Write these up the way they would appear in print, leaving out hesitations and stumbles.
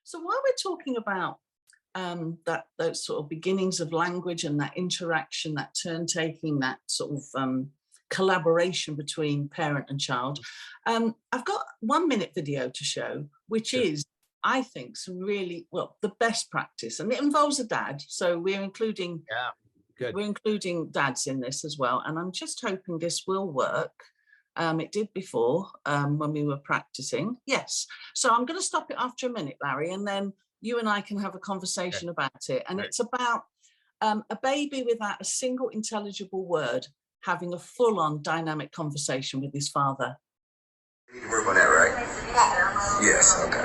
So while we're talking about those sort of beginnings of language and that interaction, that turn taking, that sort of collaboration between parent and child, I've got 1 minute video to show, which is, I think, some really, well, the best practice, and it involves a dad. So we're including, we're including dads in this as well. And I'm just hoping this will work. It did before when we were practicing. Yes. So I'm going to stop it after a minute, Larry, and then you and I can have a conversation about it. And it's about a baby without a single intelligible word having a full-on dynamic conversation with his father. You need to work on that, right? Yes, okay.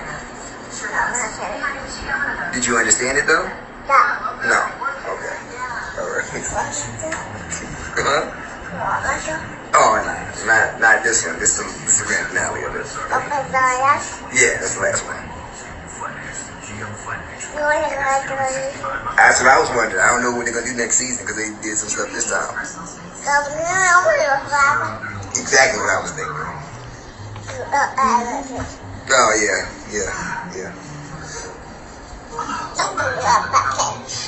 Did you understand it though? No. Okay. All right. Oh, not this one. This is the grand finale of it. Yeah, that's the last one. That's what I was wondering. I don't know what they're gonna do next season because they did some stuff this time. Exactly what I was thinking. Oh yeah.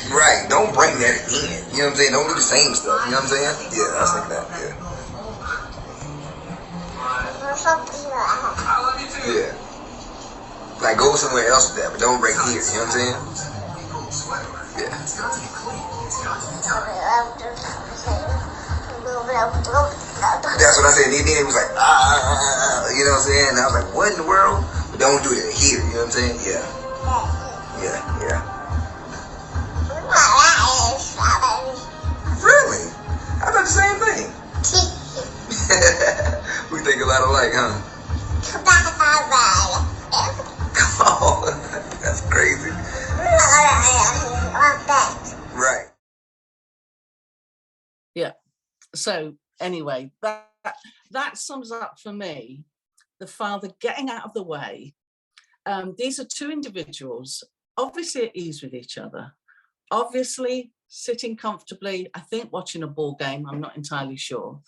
Right. Don't bring that in. You know what I'm saying? Don't do the same stuff. You know what I'm saying? Yeah, I was thinking that. Yeah. Like go somewhere else with that, but don't right here. You know what I'm saying? Yeah. That's what I said. And then it was like, you know what I'm saying? And I was like, what in the world? But don't do it here. You know what I'm saying? Yeah. Really? I thought the same thing. We think a lot alike, huh? Come on. That's crazy. Right. Yeah. So anyway, that sums up for me the father getting out of the way. These are two individuals, obviously at ease with each other, obviously sitting comfortably, I think watching a ball game, I'm not entirely sure.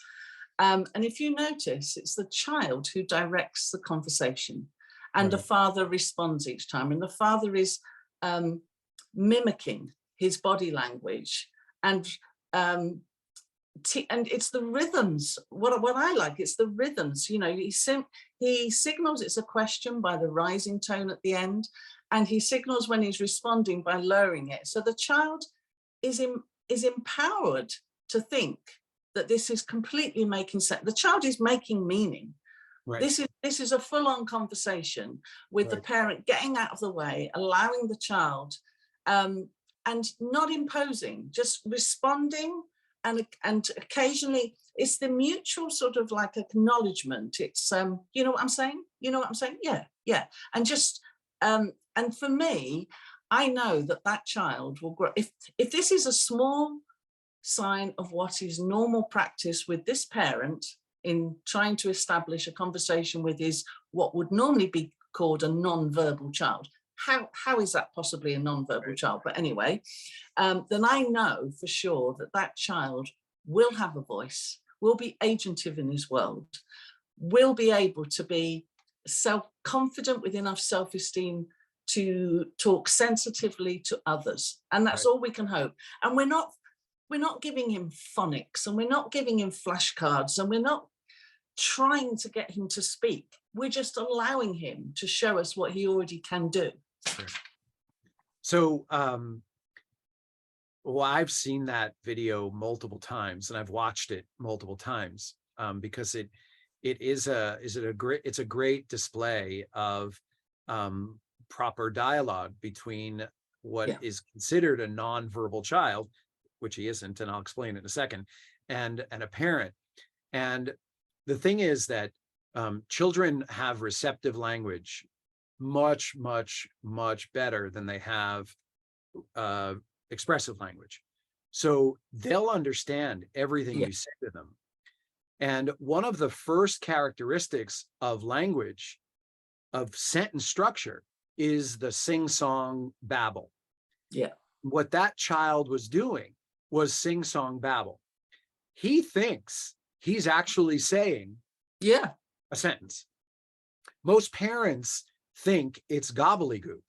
And if you notice, it's the child who directs the conversation and the father responds each time. And the father is mimicking his body language and it's the rhythms. What I like, it's the rhythms. You know, he signals it's a question by the rising tone at the end, and he signals when he's responding by lowering it. So the child is empowered to think that this is completely making sense. The child is making meaning. Right. This is a full-on conversation with the parent getting out of the way, allowing the child, and not imposing, just responding. And occasionally it's the mutual sort of like acknowledgement. It's, you know what I'm saying? You know what I'm saying? Yeah. And just, and for me, I know that child will grow. If this is a small sign of what is normal practice with this parent in trying to establish a conversation with his, what would normally be called a non-verbal child. How is that possibly a non-verbal child? But anyway, then I know for sure that child will have a voice, will be agentive in his world, will be able to be self-confident with enough self-esteem to talk sensitively to others. And that's all we can hope. And we're not giving him phonics, and we're not giving him flashcards, and we're not trying to get him to speak. We're just allowing him to show us what he already can do. So, well, I've seen that video multiple times, and I've watched it multiple times because it's a great display of proper dialogue between what is considered a non-verbal child, which he isn't, and I'll explain in a second, and a parent. And the thing is that children have receptive language much better than they have expressive language. So they'll understand everything you say to them. And one of the first characteristics of language, of sentence structure, is the sing-song babble. Yeah. What that child was doing was sing-song babble. He thinks he's actually saying a sentence. Most parents think it's gobbledygook.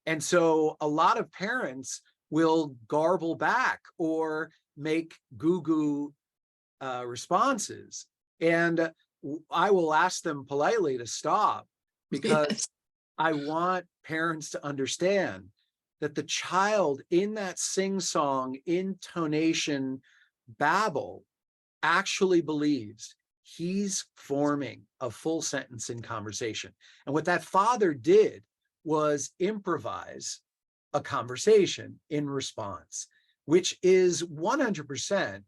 And so a lot of parents will garble back or make goo-goo responses. And I will ask them politely to stop, because Yes. I want parents to understand that the child in that sing-song intonation babble actually believes he's forming a full sentence in conversation. And what that father did was improvise a conversation in response, which is 100%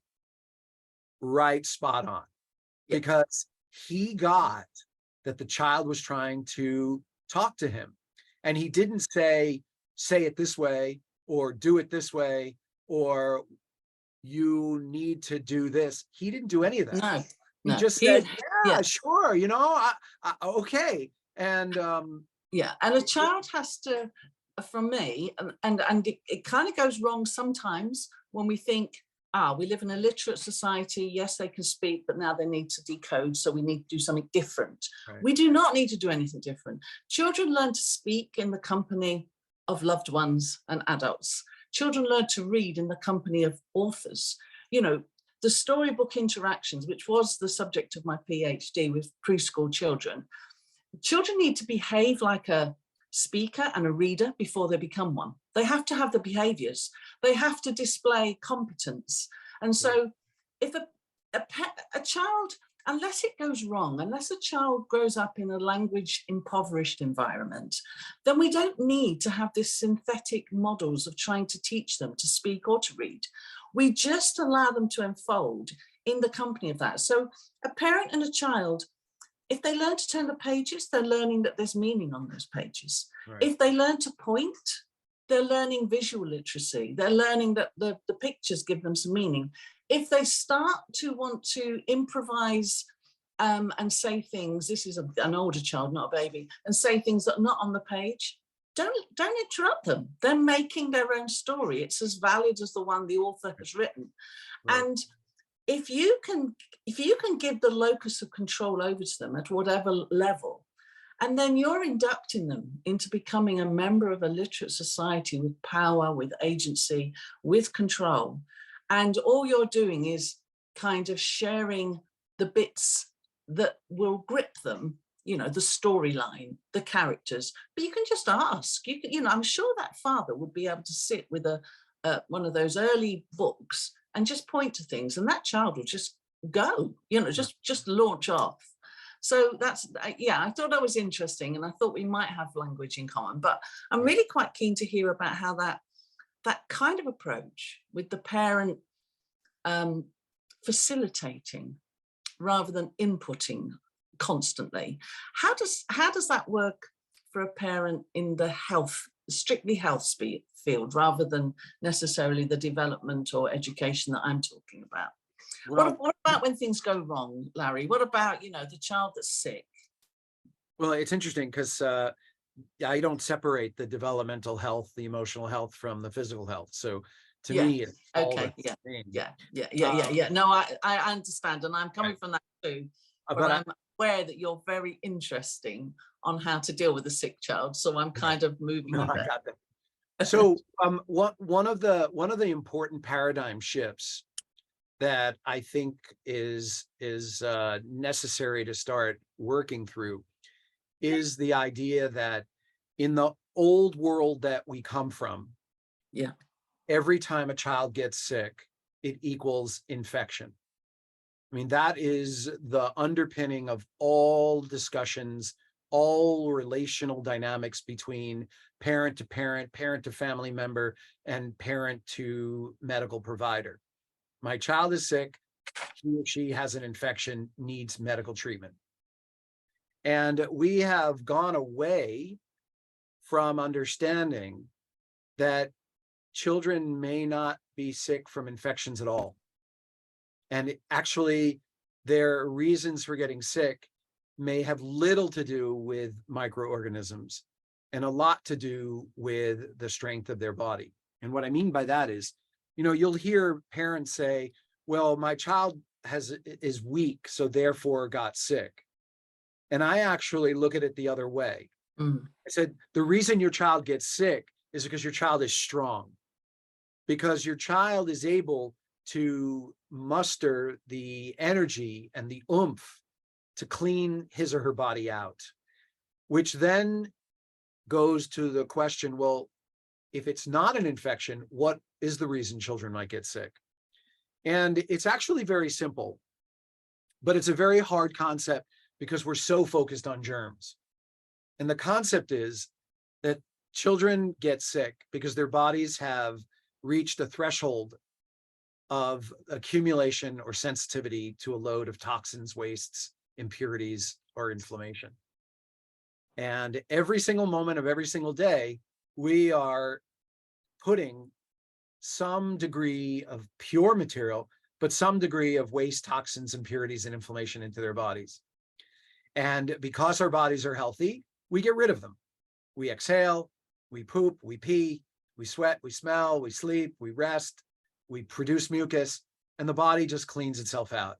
right, spot on, Yeah. because he got that the child was trying to talk to him. And he didn't say it this way, or do it this way, or you need to do this. He didn't do any of that. No, He no. just said, Yeah, yeah, sure, you know, okay. And yeah. And a child has to, from me, and it kind of goes wrong sometimes when we think, we live in a literate society. Yes, they can speak, but now they need to decode. So we need to do something different. right. We do not need to do anything different. Children learn to speak in the company of loved ones and adults. Children learn to read in the company of authors. You know, the storybook interactions, which was the subject of my PhD with preschool children. Children need to behave like a speaker and a reader before they become one. They have to have the behaviors. They have to display competence. And so if a child, unless it goes wrong, unless a child grows up in a language impoverished environment, then we don't need to have this synthetic models of trying to teach them to speak or to read. We just allow them to unfold in the company of that. So a parent and a child, if they learn to turn the pages, they're learning that there's meaning on those pages. Right. If they learn to point, they're learning visual literacy. They're learning that the pictures give them some meaning. If they start to want to improvise and say things, this is an older child, not a baby, and say things that are not on the page, don't interrupt them. They're making their own story. It's as valid as the one the author has written. Right. And if you can give the locus of control over to them at whatever level, and then you're inducting them into becoming a member of a literate society with power, with agency, with control, and all you're doing is kind of sharing the bits that will grip them, you know, the storyline, the characters. But you can just ask. You know, I'm sure that father would be able to sit with one of those early books and just point to things, and that child will just go, you know, just launch off. So that's, yeah, I thought that was interesting, and I thought we might have language in common, but I'm really quite keen to hear about how that kind of approach with the parent facilitating rather than inputting constantly, how does that work for a parent in the strictly health field, rather than necessarily the development or education that I'm talking about? Well, what about when things go wrong, Larry? What about, you know, the child that's sick? Well, it's interesting because I don't separate the developmental health, the emotional health from the physical health. So to me, it's all the same. Yeah. No, I understand, and I'm coming from that too. But I'm aware that you're very interesting on how to deal with a sick child, so I'm kind of moving you there. So one of the important paradigm shifts that I think is necessary to start working through is the idea that in the old world that we come from, every time a child gets sick, it equals infection. I mean, that is the underpinning of all discussions, all relational dynamics between parent to parent, parent to family member, and parent to medical provider. My child is sick, he or she has an infection, needs medical treatment. And we have gone away from understanding that children may not be sick from infections at all. And actually, their reasons for getting sick may have little to do with microorganisms and a lot to do with the strength of their body. And what I mean by that is, you know, you'll hear parents say, well, my child is weak, so therefore got sick. And I actually look at it the other way. Mm. I said, the reason your child gets sick is because your child is strong, because your child is able to muster the energy and the oomph to clean his or her body out, which then goes to the question, well, if it's not an infection, what is the reason children might get sick? And it's actually very simple, but it's a very hard concept because we're so focused on germs. And the concept is that children get sick because their bodies have reached a threshold of accumulation or sensitivity to a load of toxins, wastes, impurities, or inflammation. And every single moment of every single day, we are putting some degree of pure material, but some degree of waste, toxins, impurities, and inflammation into their bodies. And because our bodies are healthy, we get rid of them. We exhale, we poop, we pee, we sweat, we smell, we sleep, we rest, we produce mucus, and the body just cleans itself out.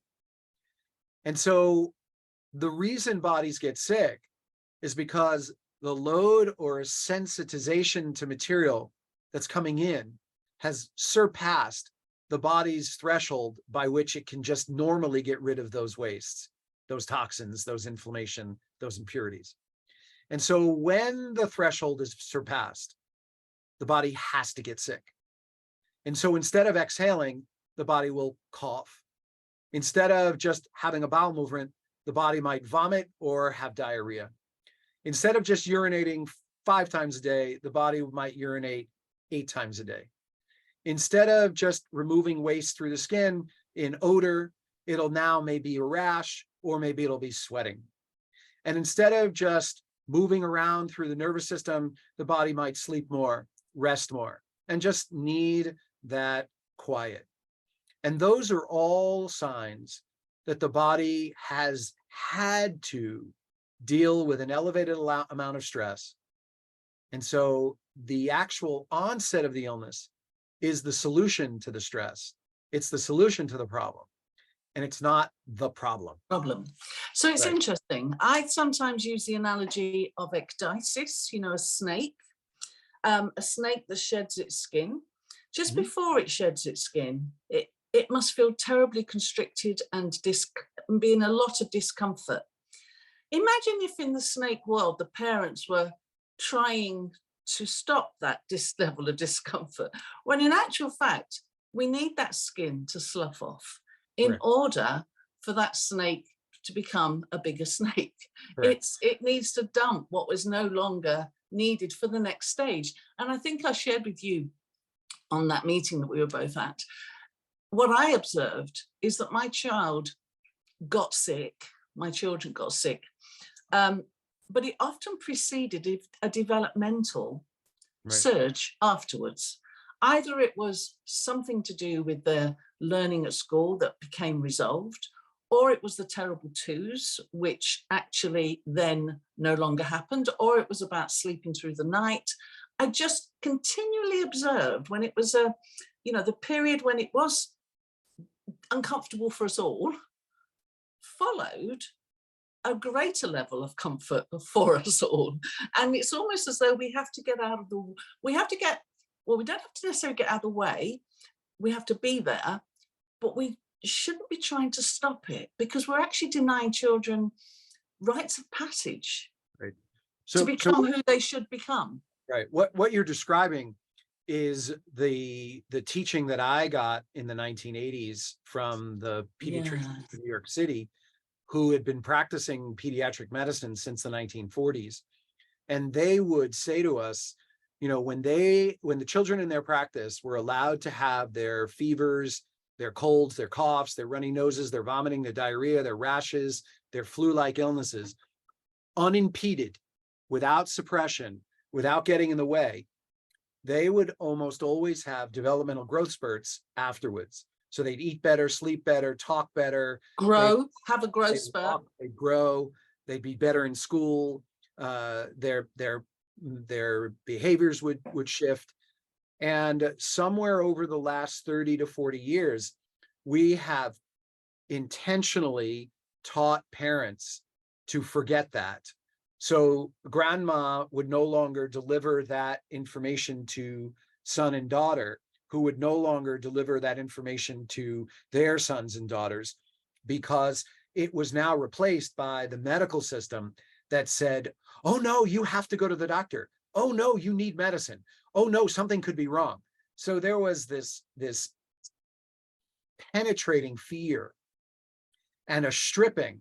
And so the reason bodies get sick is because the load or sensitization to material that's coming in has surpassed the body's threshold by which it can just normally get rid of those wastes, those toxins, those inflammation, those impurities. And so when the threshold is surpassed, the body has to get sick. And so instead of exhaling, the body will cough. Instead of just having a bowel movement, the body might vomit or have diarrhea. Instead of just urinating 5 times a day, the body might urinate 8 times a day. Instead of just removing waste through the skin in odor, it'll now maybe a rash, or maybe it'll be sweating. And instead of just moving around through the nervous system, the body might sleep more, rest more, and just need that quiet. And those are all signs that the body has had to deal with an elevated amount of stress. And so the actual onset of the illness is the solution to the stress. It's the solution to the problem. And it's not the problem. So it's Right. interesting. I sometimes use the analogy of ecdysis, a snake that sheds its skin. Just before it sheds its skin, it must feel terribly constricted and be in a lot of discomfort. Imagine if in the snake world, the parents were trying to stop that level of discomfort, when in actual fact, we need that skin to slough off in order for that snake to become a bigger snake. It needs to dump what was no longer needed for the next stage. And I think I shared with you on that meeting that we were both at, what I observed is that my child got sick, my children got sick, but it often preceded a developmental surge afterwards. Either it was something to do with the learning at school that became resolved, or it was the terrible twos, which actually then no longer happened, or it was about sleeping through the night. I just continually observed when it was the period when it was uncomfortable for us all, followed a greater level of comfort for us all. And it's almost as though we don't have to necessarily get out of the way. We have to be there, but we shouldn't be trying to stop it, because we're actually denying children rites of passage to become who they should become. Right. What you're describing is the teaching that I got in the 1980s from the pediatricians in New York City, who had been practicing pediatric medicine since the 1940s. And they would say to us, when the children in their practice were allowed to have their fevers, their colds, their coughs, their runny noses, their vomiting, their diarrhea, their rashes, their flu-like illnesses, unimpeded, without suppression, without getting in the way, they would almost always have developmental growth spurts afterwards. So they'd eat better, sleep better, talk better, have a growth spurt. They'd grow, they'd be better in school, their behaviors would shift. And somewhere over the last 30 to 40 years, we have intentionally taught parents to forget that, So grandma would no longer deliver that information to son and daughter, who would no longer deliver that information to their sons and daughters, because it was now replaced by the medical system that said, oh no, you have to go to the doctor. Oh no, you need medicine. Oh no, something could be wrong. So there was this penetrating fear and a stripping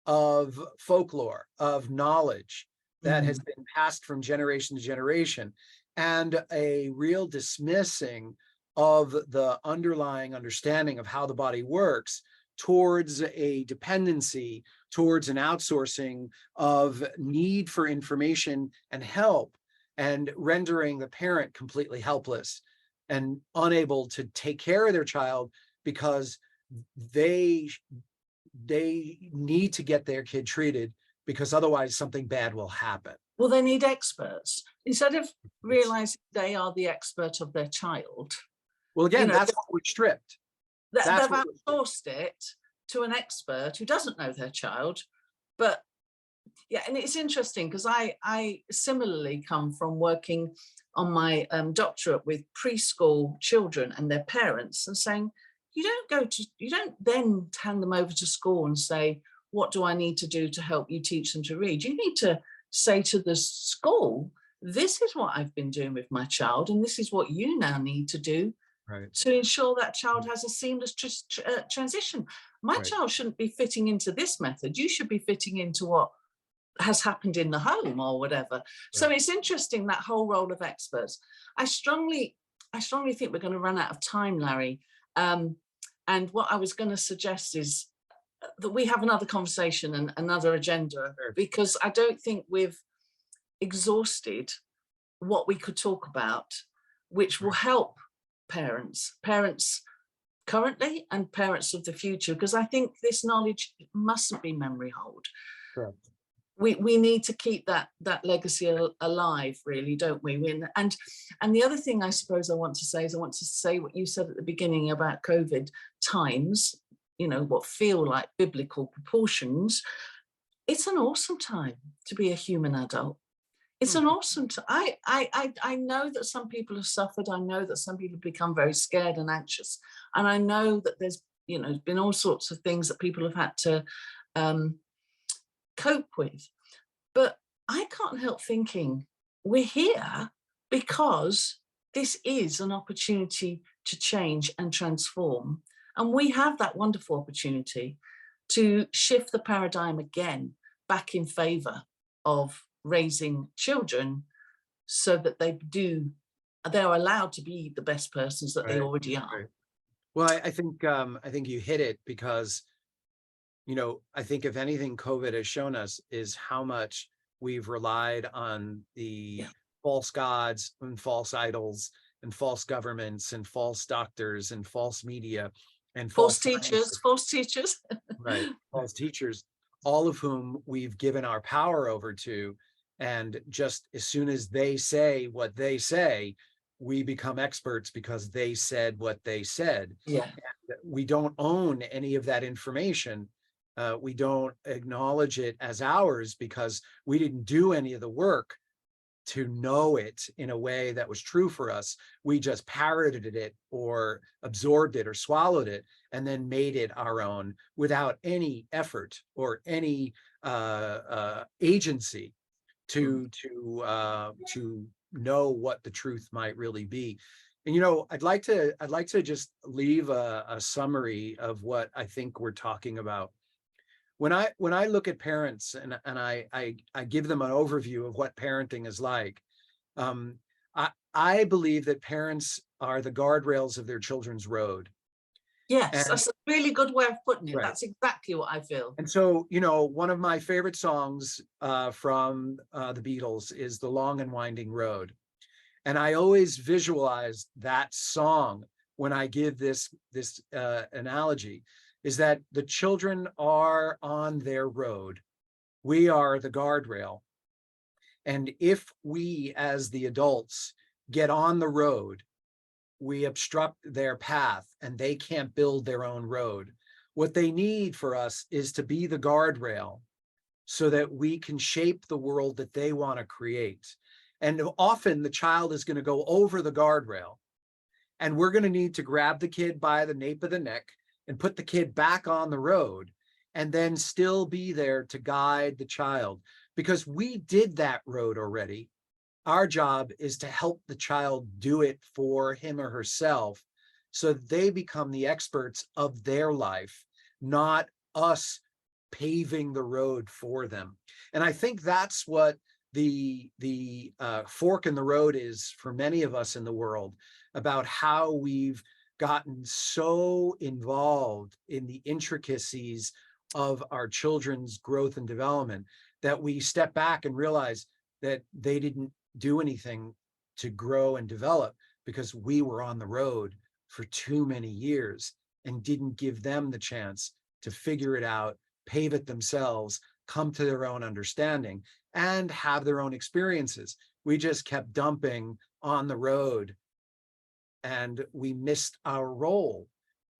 of folklore, of knowledge that has been passed from generation to generation, and a real dismissing of the underlying understanding of how the body works towards a dependency, towards an outsourcing of need for information and help, and rendering the parent completely helpless and unable to take care of their child because they need to get their kid treated, because otherwise something bad will happen. Well, they need experts. Instead of realizing they are the expert of their child. Well, again, that's what we're stripped. They've outsourced it to an expert who doesn't know their child. But yeah, and it's interesting because I similarly come from working on my doctorate with preschool children and their parents, and saying, you don't then hand them over to school and say, what do I need to do to help you teach them to read? You need to say to the school, this is what I've been doing with my child, and this is what you now need to do to ensure that child has a seamless transition. My child shouldn't be fitting into this method. You should be fitting into what has happened in the home or whatever. So it's interesting, that whole role of experts. I strongly think we're going to run out of time, Larry. And what I was going to suggest is that we have another conversation and another agenda, because I don't think we've exhausted what we could talk about, which will help parents currently and parents of the future, because I think this knowledge mustn't be memory hold. We need to keep that legacy alive, really, don't we? And the other thing I suppose I want to say is, I want to say what you said at the beginning about COVID times, what feel like biblical proportions. It's an awesome time to be a human adult. It's an awesome time. I know that some people have suffered. I know that some people have become very scared and anxious. And I know that there's, been all sorts of things that people have had to cope with. But I can't help thinking we're here because this is an opportunity to change and transform. And we have that wonderful opportunity to shift the paradigm again back in favor of raising children so that they're allowed to be the best persons that they already are. Well, I think you hit it, because I think if anything COVID has shown us is how much we've relied on the false gods and false idols and false governments and false doctors and false media and false teachers, false teachers, all of whom we've given our power over to. And just as soon as they say what they say, we become experts because they said what they said. And we don't own any of that information. We don't acknowledge it as ours because we didn't do any of the work to know it in a way that was true for us. We just parroted it or absorbed it or swallowed it and then made it our own without any effort or any agency to know what the truth might really be. And I'd like to just leave a summary of what I think we're talking about. When I look at parents and I give them an overview of what parenting is like, I believe that parents are the guardrails of their children's road. Yes, that's a really good way of putting it. That's exactly what I feel. And so, one of my favorite songs from the Beatles is The Long and Winding Road. And I always visualize that song when I give this analogy, is that the children are on their road. We are the guardrail. And if we, as the adults, get on the road, we obstruct their path and they can't build their own road. What they need for us is to be the guardrail so that we can shape the world that they want to create. And often the child is going to go over the guardrail, and we're going to need to grab the kid by the nape of the neck and put the kid back on the road, and then still be there to guide the child, because we did that road already. Our job is to help the child do it for him or herself, so they become the experts of their life, not us paving the road for them. And I think that's what the fork in the road is for many of us in the world, about how we've gotten so involved in the intricacies of our children's growth and development that we step back and realize that they didn't do anything to grow and develop, because we were on the road for too many years and didn't give them the chance to figure it out, pave it themselves, come to their own understanding, and have their own experiences. We just kept dumping on the road, and we missed our role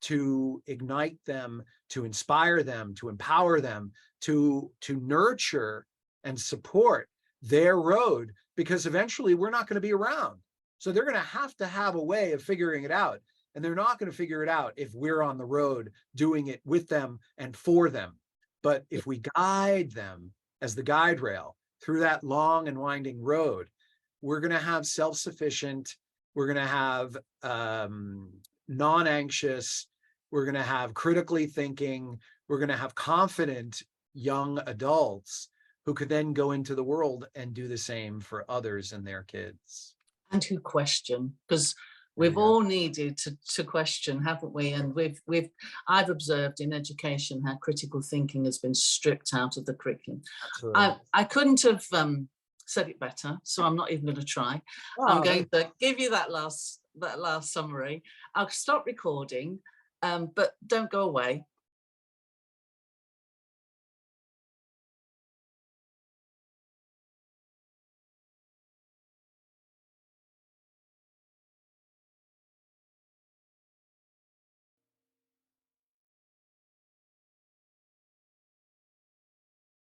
to ignite them, to inspire them, to empower them, to nurture and support their road, because eventually we're not going to be around. So they're going to have a way of figuring it out. And they're not going to figure it out if we're on the road doing it with them and for them. But if we guide them as the guide rail through that long and winding road, we're going to have self-sufficient, we're going to have non-anxious, we're going to have critically thinking, we're going to have confident young adults who could then go into the world and do the same for others and their kids. And who question, because we've all needed to question, haven't we? And I've observed in education how critical thinking has been stripped out of the curriculum. I couldn't have said it better, so I'm not even going to try. I'm going to give you that last summary. I'll stop recording, but don't go away.